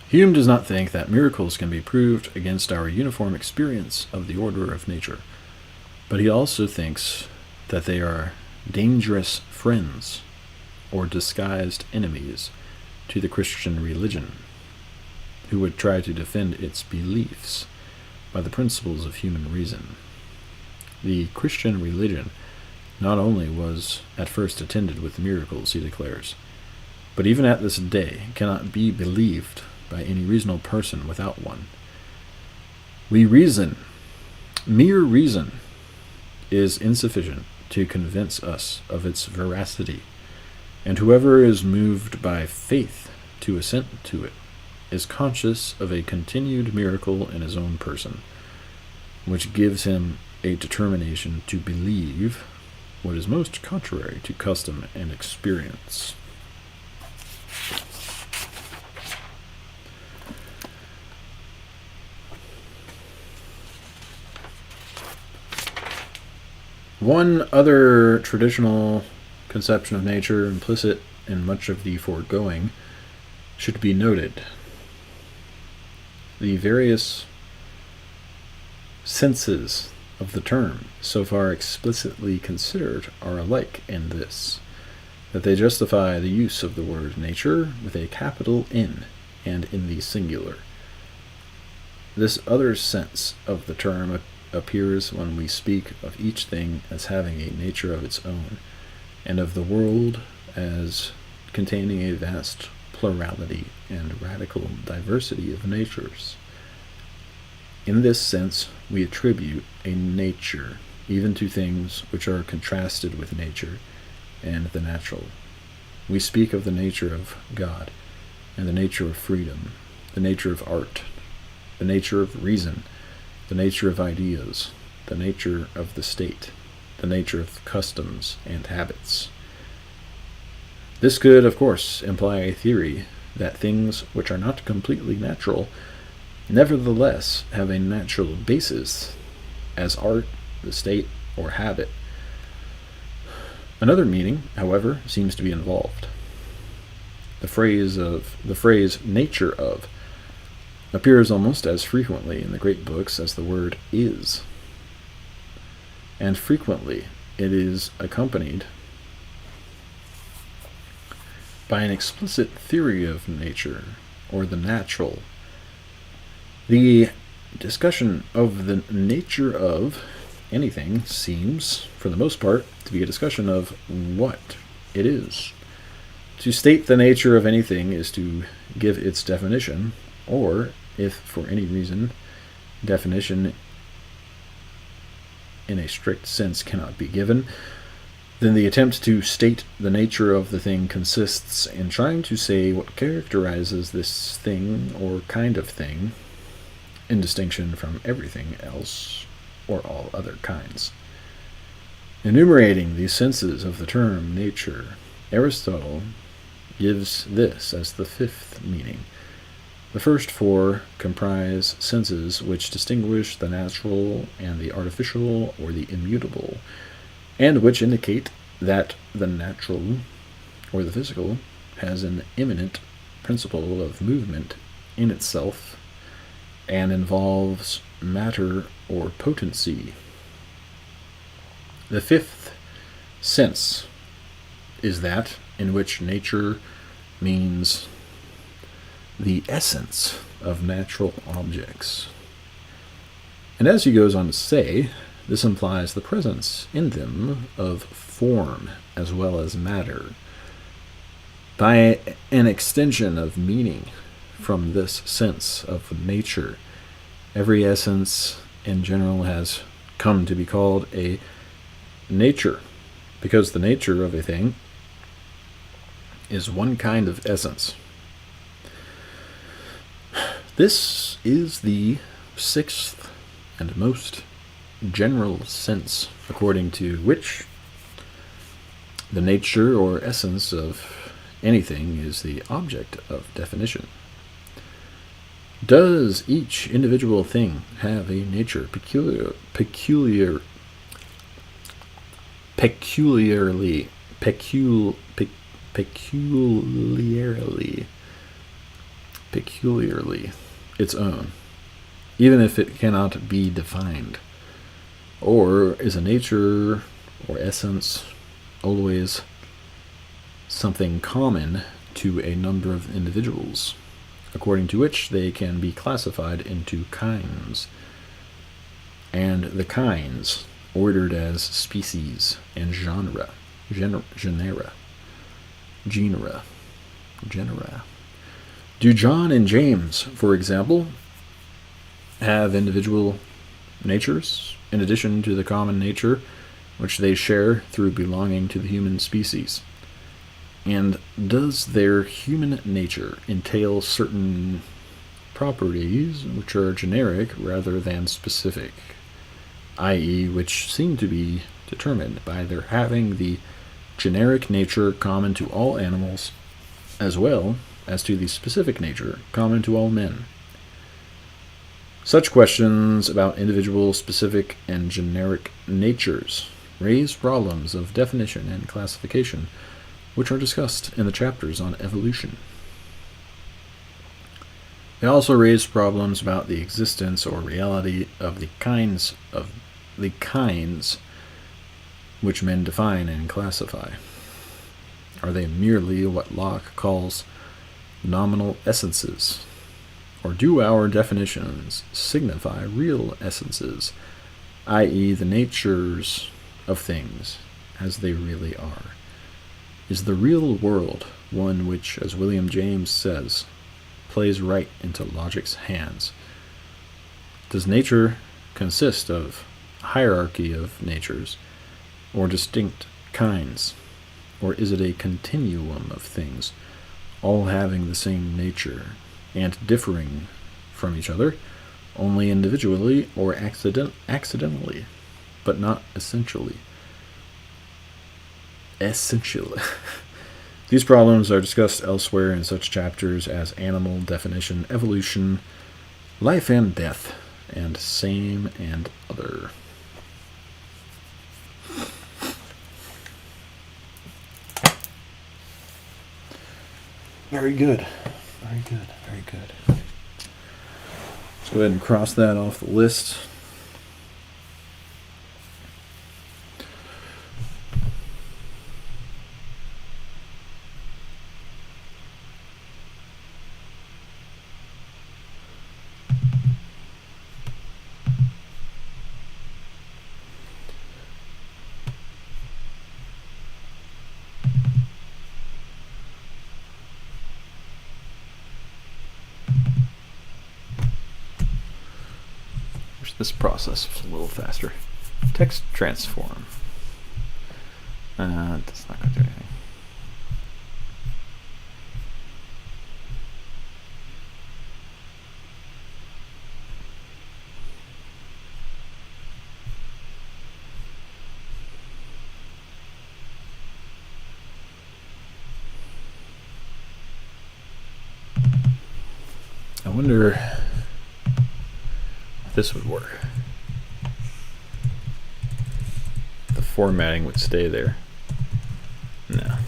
Hume does not think that miracles can be proved against our uniform experience of the order of nature, but he also thinks that they are dangerous friends or disguised enemies to the Christian religion, who would try to defend its beliefs by the principles of human reason. The Christian religion not only was at first attended with miracles, he declares, but even at this day cannot be believed by any reasonable person without one. We reason. Mere reason is insufficient to convince us of its veracity, and whoever is moved by faith to assent to it is conscious of a continued miracle in his own person, which gives him a determination to believe what is most contrary to custom and experience. One other traditional conception of nature, implicit in much of the foregoing, should be noted. The various senses of the term, so far explicitly considered, are alike in this, that they justify the use of the word nature with a capital N and in the singular. This other sense of the term appears when we speak of each thing as having a nature of its own, and of the world as containing a vast plurality and radical diversity of natures. In this sense, we attribute a nature even to things which are contrasted with nature and the natural. We speak of the nature of God, and the nature of freedom, the nature of art, the nature of reason, the nature of ideas, the nature of the state, the nature of customs and habits. This could, of course, imply a theory that things which are not completely natural nevertheless have a natural basis, as art, the state, or habit. Another meaning, however, seems to be involved. The phrase nature of appears almost as frequently in the great books as the word is, and frequently it is accompanied by an explicit theory of nature, or the natural. The discussion of the nature of anything seems, for the most part, to be a discussion of what it is. To state the nature of anything is to give its definition, or, if for any reason definition in a strict sense cannot be given, then the attempt to state the nature of the thing consists in trying to say what characterizes this thing or kind of thing, in distinction from everything else or all other kinds. Enumerating the senses of the term nature, Aristotle gives this as the fifth meaning. The first four comprise senses which distinguish the natural and the artificial or the immutable, and which indicate that the natural or the physical has an immanent principle of movement in itself and involves matter or potency. The fifth Sense is that in which nature means the essence of natural objects. And as he goes on to say, this implies the presence in them of form as well as matter. By an extension of meaning from this sense of nature, every essence in general has come to be called a nature, because the nature of a thing is one kind of essence. This is the sixth and most general sense according to which the nature or essence of anything is the object of definition. Does each individual thing have a nature peculiarly its own, even if it cannot be defined? Or is a nature or essence always something common to a number of individuals, according to which they can be classified into kinds, and the kinds ordered as species and genera. Do John and James, for example, have individual natures in addition to the common nature which they share through belonging to the human species? And does their human nature entail certain properties which are generic rather than specific, i.e., which seem to be determined by their having the generic nature common to all animals as well as to the specific nature common to all men? Such questions about individual, specific, and generic natures raise problems of definition and classification, which are discussed in the chapters on evolution. They also raise problems about the existence or reality of the kinds which men define and classify. Are they merely what Locke calls nominal essences, or do our definitions signify real essences, i.e., the natures of things as they really are? Is the real world one which, as William James says, plays right into logic's hands? Does nature consist of a hierarchy of natures, or distinct kinds, or is it a continuum of things, all having the same nature, and differing from each other only individually or accidentally, but not essentially? These problems are discussed elsewhere in such chapters as animal definition, evolution, life and death, and same and other. Very good. Very good. Very good. Let's go ahead and cross that off the list. This process is a little faster. Text transform. That's not going to do anything. I wonder if this would work. The formatting would stay there. No.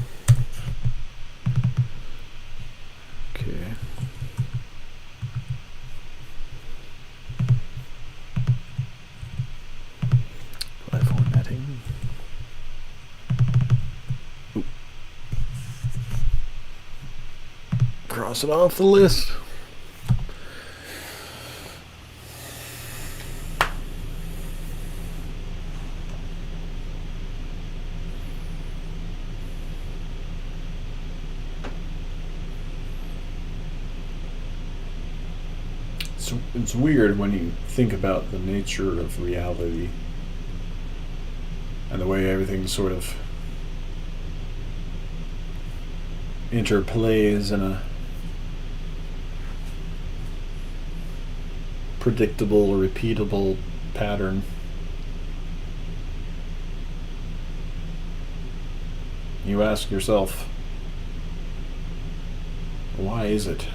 Okay. Apply formatting. Cross it off the list. It's weird when you think about the nature of reality and the way everything sort of interplays in a predictable, repeatable pattern. You ask yourself, why is it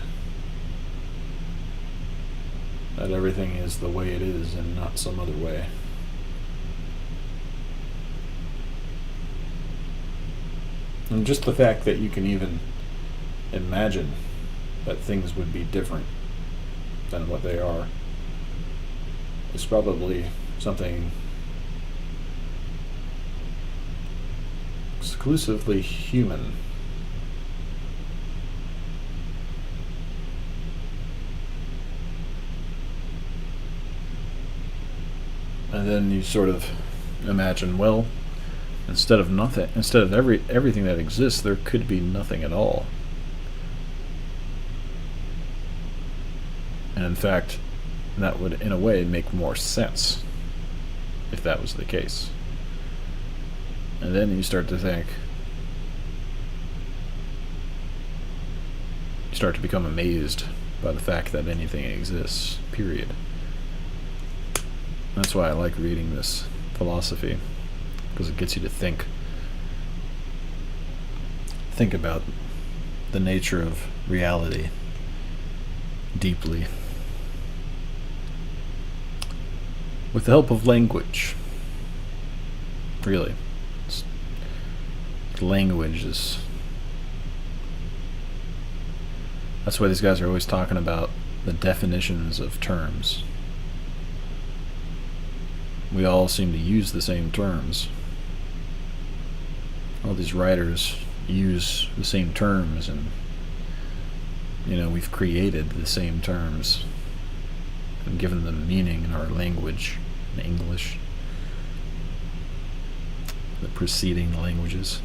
that everything is the way it is and not some other way? And just the fact that you can even imagine that things would be different than what they are is probably something exclusively human. And then you sort of imagine, well, instead of everything that exists, there could be nothing at all. And in fact, that would, in a way, make more sense if that was the case. And then you start to think, you start to become amazed by the fact that anything exists, period. That's why I like reading this philosophy, because it gets you to think about the nature of reality deeply. With the help of language. Really. Language is... That's why these guys are always talking about the definitions of terms. We all seem to use the same terms. All these writers use the same terms, and we've created the same terms and given them meaning in our language, in English, the preceding languages.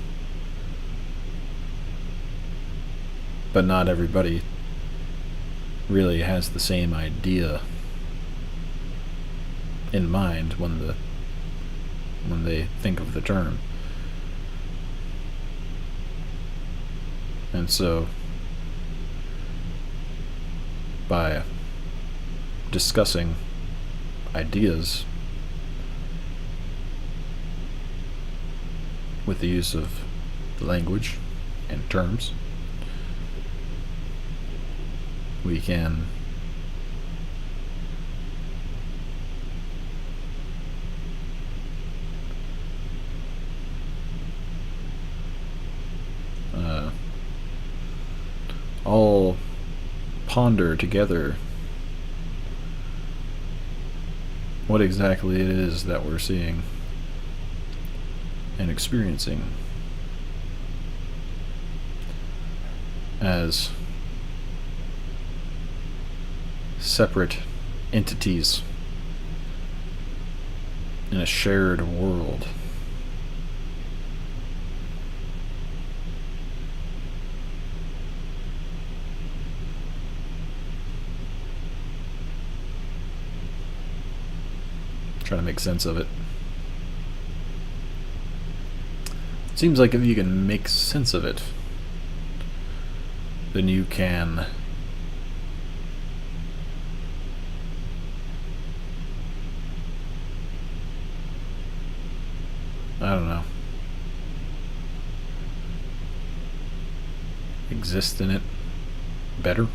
But not everybody really has the same idea in mind when they think of the term. And so, by discussing ideas with the use of language and terms, we can all ponder together what exactly it is that we're seeing and experiencing as separate entities in a shared world. Trying to make sense of it. It seems like if you can make sense of it, then you can exist in it better.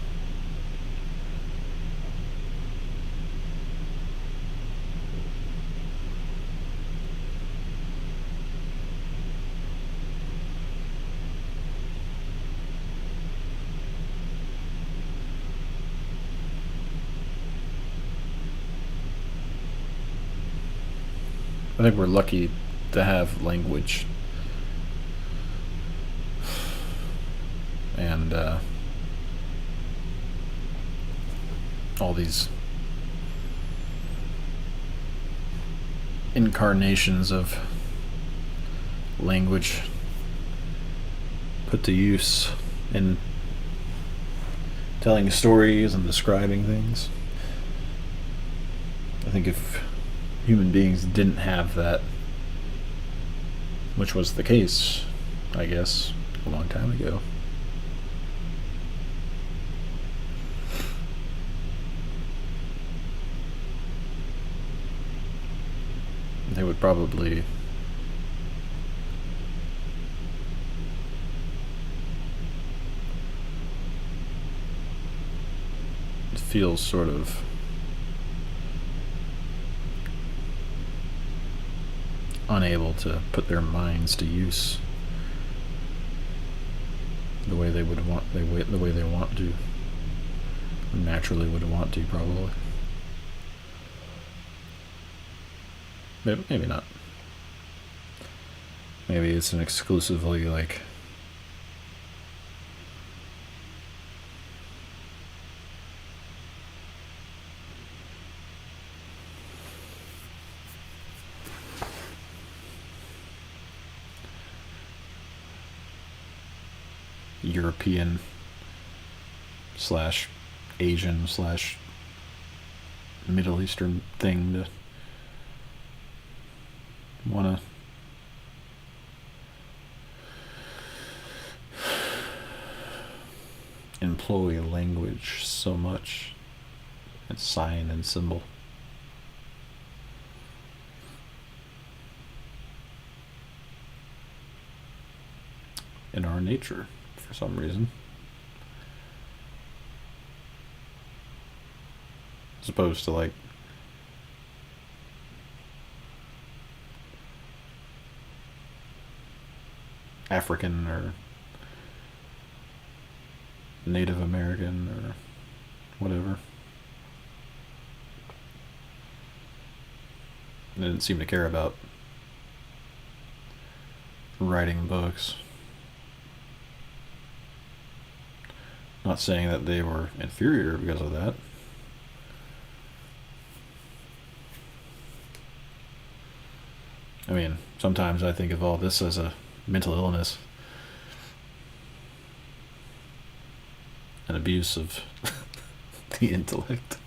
I think we're lucky to have language. And all these incarnations of language put to use in telling stories and describing things. I think if human beings didn't have that, which was the case, I guess, a long time ago, they would probably feel sort of unable to put their minds to use the way they would want, the way they want to, naturally would want to, probably. Maybe not. Maybe it's an exclusively like European slash Asian slash Middle Eastern thing to want to employ language so much and sign and symbol. In our nature, for some reason. As opposed to like African or Native American or whatever. They didn't seem to care about writing books. Not saying that they were inferior because of that. I mean, sometimes I think of all this as a mental illness, an abuse of the intellect.